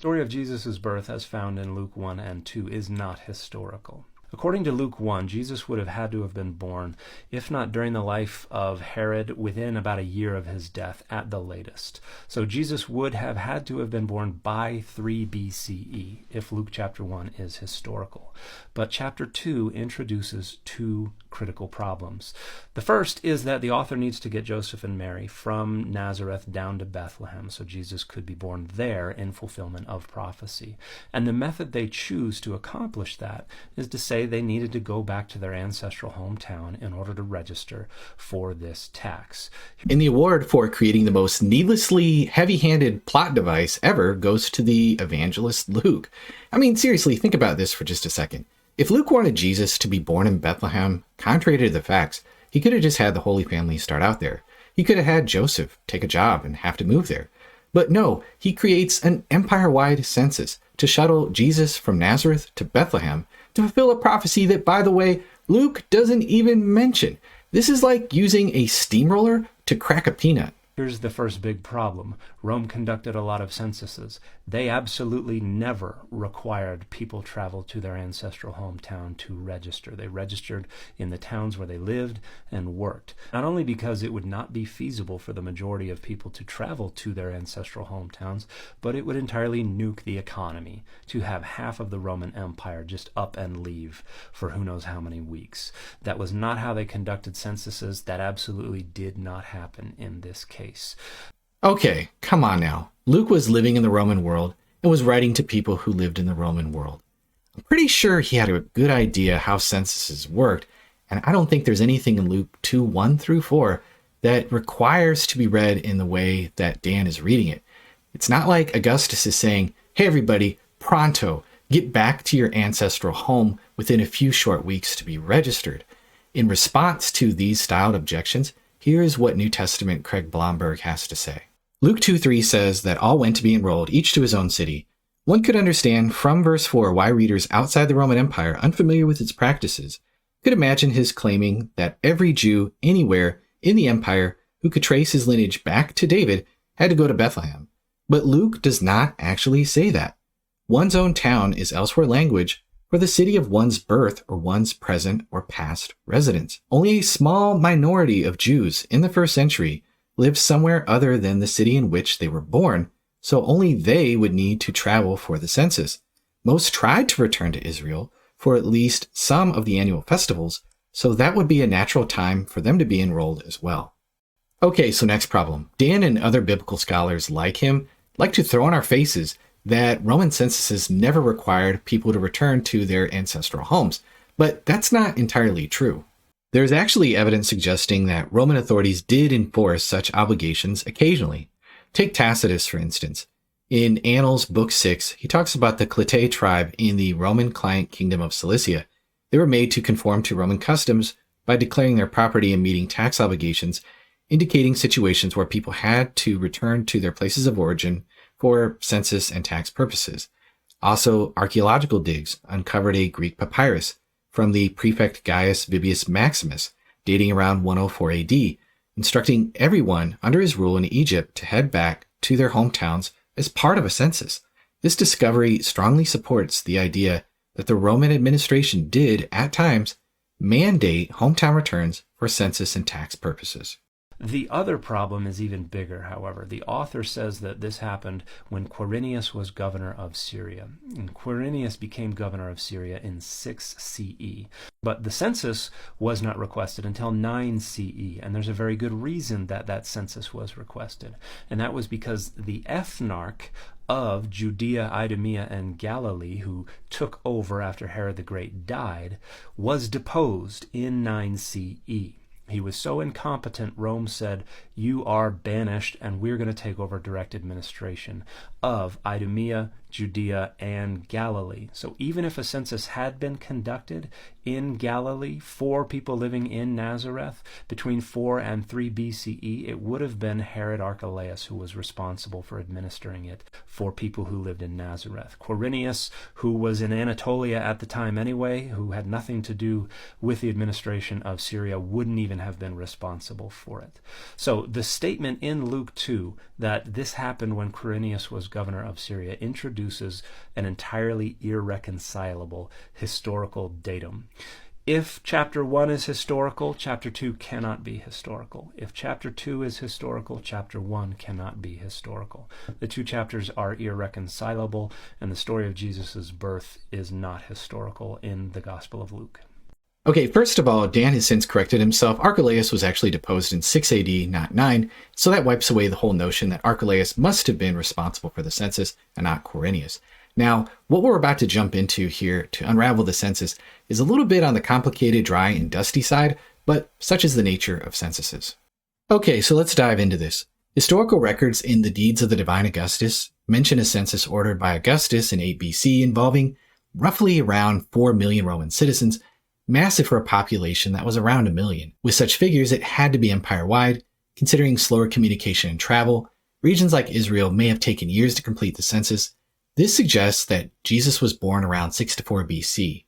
story of Jesus' birth, as found in Luke 1 and 2, is not historical. According to Luke 1, Jesus would have had to have been born, if not during the life of Herod, within about a year of his death at the latest. So Jesus would have had to have been born by 3 BCE, if Luke chapter 1 is historical. But chapter 2 introduces two critical problems. The first is that the author needs to get Joseph and Mary from Nazareth down to Bethlehem, so Jesus could be born there in fulfillment of prophecy. And the method they choose to accomplish that is to say they needed to go back to their ancestral hometown in order to register for this tax. And the award for creating the most needlessly heavy-handed plot device ever goes to the evangelist Luke. I mean, seriously, think about this for just a second. If Luke wanted Jesus to be born in Bethlehem, contrary to the facts, he could have just had the Holy Family start out there. He could have had Joseph take a job and have to move there. But no, he creates an empire-wide census to shuttle Jesus from Nazareth to Bethlehem to fulfill a prophecy that, by the way, Luke doesn't even mention. This is like using a steamroller to crack a peanut. Here's the first big problem. Rome conducted a lot of censuses. They absolutely never required people travel to their ancestral hometown to register. They registered in the towns where they lived and worked. Not only because it would not be feasible for the majority of people to travel to their ancestral hometowns, but it would entirely nuke the economy to have half of the Roman Empire just up and leave for who knows how many weeks. That was not how they conducted censuses. That absolutely did not happen in this case. Okay, come on now. Luke was living in the Roman world and was writing to people who lived in the Roman world. I'm pretty sure he had a good idea how censuses worked, and I don't think there's anything in Luke 2:1-4 that requires to be read in the way that Dan is reading it. It's not like Augustus is saying, hey everybody, pronto, get back to your ancestral home within a few short weeks to be registered. In response to these styled objections, here's what New Testament Craig Blomberg has to say. Luke 2:3 says that all went to be enrolled, each to his own city. One could understand from verse 4 why readers outside the Roman Empire, unfamiliar with its practices, could imagine his claiming that every Jew anywhere in the empire who could trace his lineage back to David had to go to Bethlehem. But Luke does not actually say that. One's own town is elsewhere language for the city of one's birth or one's present or past residence. Only a small minority of Jews in the first century lived somewhere other than the city in which they were born, so only they would need to travel for the census. Most tried to return to Israel for at least some of the annual festivals, so that would be a natural time for them to be enrolled as well. Okay, so next problem. Dan and other biblical scholars like him like to throw in our faces that Roman censuses never required people to return to their ancestral homes, but that's not entirely true. There's actually evidence suggesting that Roman authorities did enforce such obligations occasionally. Take Tacitus, for instance. In Annals, Book 6, he talks about the Clitae tribe in the Roman client kingdom of Cilicia. They were made to conform to Roman customs by declaring their property and meeting tax obligations, indicating situations where people had to return to their places of origin for census and tax purposes. Also, archaeological digs uncovered a Greek papyrus from the prefect Gaius Vibius Maximus, dating around 104 AD, instructing everyone under his rule in Egypt to head back to their hometowns as part of a census. This discovery strongly supports the idea that the Roman administration did, at times, mandate hometown returns for census and tax purposes. The other problem is even bigger, however. The author says that this happened when Quirinius was governor of Syria. And Quirinius became governor of Syria in 6 CE. But the census was not requested until 9 CE, and there's a very good reason that that census was requested. And that was because the ethnarch of Judea, Idumea, and Galilee, who took over after Herod the Great died, was deposed in 9 CE. He was so incompetent, Rome said, you are banished, and we're going to take over direct administration of Idumea, Judea, and Galilee. So even if a census had been conducted in Galilee for people living in Nazareth between 4 and 3 BCE, it would have been Herod Archelaus who was responsible for administering it for people who lived in Nazareth. Quirinius, who was in Anatolia at the time anyway, who had nothing to do with the administration of Syria, wouldn't even have been responsible for it. So the statement in Luke 2 that this happened when Quirinius was governor of Syria introduced produces an entirely irreconcilable historical datum. If chapter 1 is historical, chapter 2 cannot be historical. If chapter 2 is historical, chapter 1 cannot be historical. The two chapters are irreconcilable, and the story of Jesus' birth is not historical in the Gospel of Luke. Okay, first of all, Dan has since corrected himself. Archelaus was actually deposed in 6 AD, not 9, so that wipes away the whole notion that Archelaus must have been responsible for the census and not Quirinius. Now, what we're about to jump into here to unravel the census is a little bit on the complicated, dry, and dusty side, but such is the nature of censuses. Okay, so let's dive into this. Historical records in the Deeds of the Divine Augustus mention a census ordered by Augustus in 8 BC involving roughly around 4 million Roman citizens, massive for a population that was around 1 million. With such figures, it had to be empire-wide, considering slower communication and travel. Regions like Israel may have taken years to complete the census. This suggests that Jesus was born around 6 to 4 BC.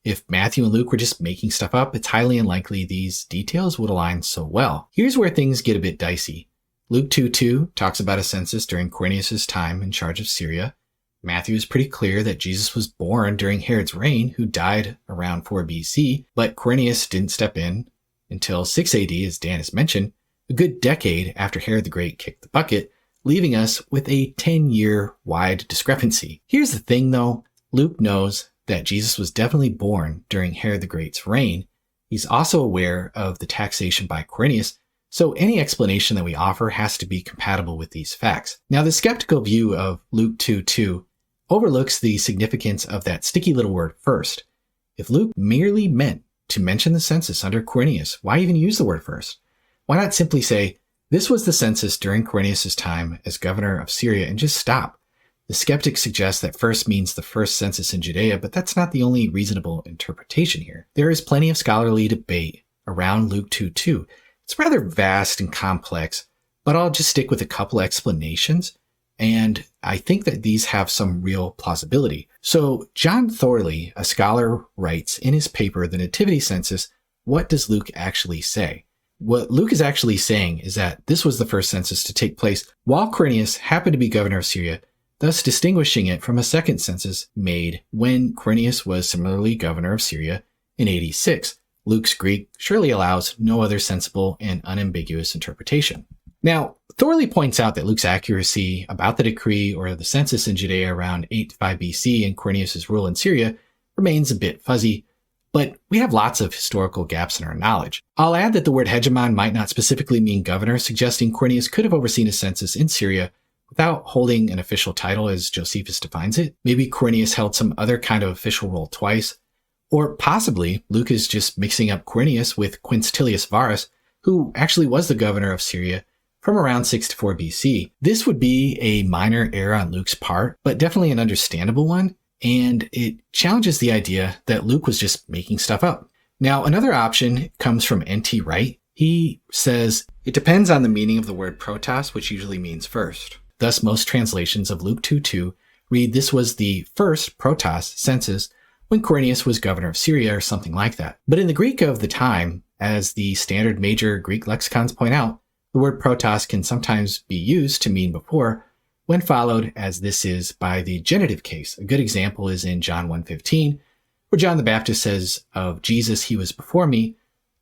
If Matthew and Luke were just making stuff up, it's highly unlikely these details would align so well. Here's where things get a bit dicey. Luke 2:2 talks about a census during Quirinius' time in charge of Syria. Matthew is pretty clear that Jesus was born during Herod's reign, who died around 4 BC, but Quirinius didn't step in until 6 AD, as Dan has mentioned, a good decade after Herod the Great kicked the bucket, leaving us with a 10-year wide discrepancy. Here's the thing though, Luke knows that Jesus was definitely born during Herod the Great's reign. He's also aware of the taxation by Quirinius, so any explanation that we offer has to be compatible with these facts. Now, the skeptical view of Luke 2:2 overlooks the significance of that sticky little word first. If Luke merely meant to mention the census under Quirinius, why even use the word first? Why not simply say, this was the census during Quirinius' time as governor of Syria, and just stop? The skeptics suggest that first means the first census in Judea, but that's not the only reasonable interpretation here. There is plenty of scholarly debate around Luke 2:2. It's rather vast and complex, but I'll just stick with a couple explanations, and I think that these have some real plausibility. So John Thorley, a scholar, writes in his paper, The Nativity Census, what does Luke actually say? What Luke is actually saying is that this was the first census to take place while Quirinius happened to be governor of Syria, thus distinguishing it from a second census made when Quirinius was similarly governor of Syria in 86. Luke's Greek surely allows no other sensible and unambiguous interpretation. Now, Thorley points out that Luke's accuracy about the decree or the census in Judea around 8 to 5 BC and Quirinius' rule in Syria remains a bit fuzzy, but we have lots of historical gaps in our knowledge. I'll add that the word hegemon might not specifically mean governor, suggesting Quirinius could have overseen a census in Syria without holding an official title as Josephus defines it. Maybe Quirinius held some other kind of official role twice, or possibly Luke is just mixing up Quirinius with Quintilius Varus, who actually was the governor of Syria from around 6 to 4 BC. This would be a minor error on Luke's part, but definitely an understandable one, and it challenges the idea that Luke was just making stuff up. Now, another option comes from N.T. Wright. He says, it depends on the meaning of the word protos, which usually means first. Thus, most translations of Luke 2:2 read this was the first protos census when Quirinius was governor of Syria or something like that. But in the Greek of the time, as the standard major Greek lexicons point out, the word protos can sometimes be used to mean before, when followed, as this is, by the genitive case. A good example is in John 1:15, where John the Baptist says of Jesus, he was before me,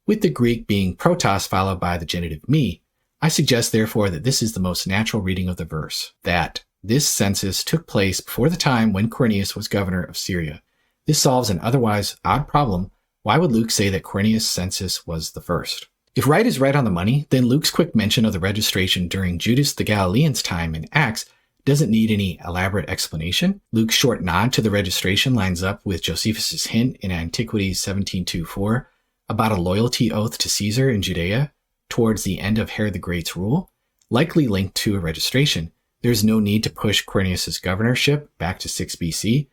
with the Greek being protos followed by the genitive me. I suggest, therefore, that this is the most natural reading of the verse, that this census took place before the time when Quirinius was governor of Syria. This solves an otherwise odd problem. Why would Luke say that Quirinius' census was the first? If Wright is right on the money, then Luke's quick mention of the registration during Judas the Galilean's time in Acts doesn't need any elaborate explanation. Luke's short nod to the registration lines up with Josephus' hint in Antiquities 17:24 about a loyalty oath to Caesar in Judea towards the end of Herod the Great's rule, likely linked to a registration. There's no need to push Quirinius' governorship back to 6 BC.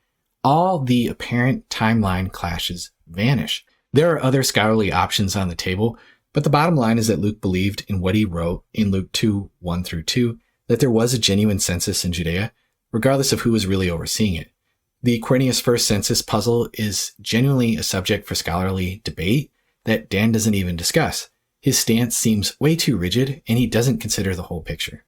All the apparent timeline clashes vanish. There are other scholarly options on the table, but the bottom line is that Luke believed in what he wrote in Luke 2:1-2, that there was a genuine census in Judea, regardless of who was really overseeing it. The Quirinius first census puzzle is genuinely a subject for scholarly debate that Dan doesn't even discuss. His stance seems way too rigid, and he doesn't consider the whole picture.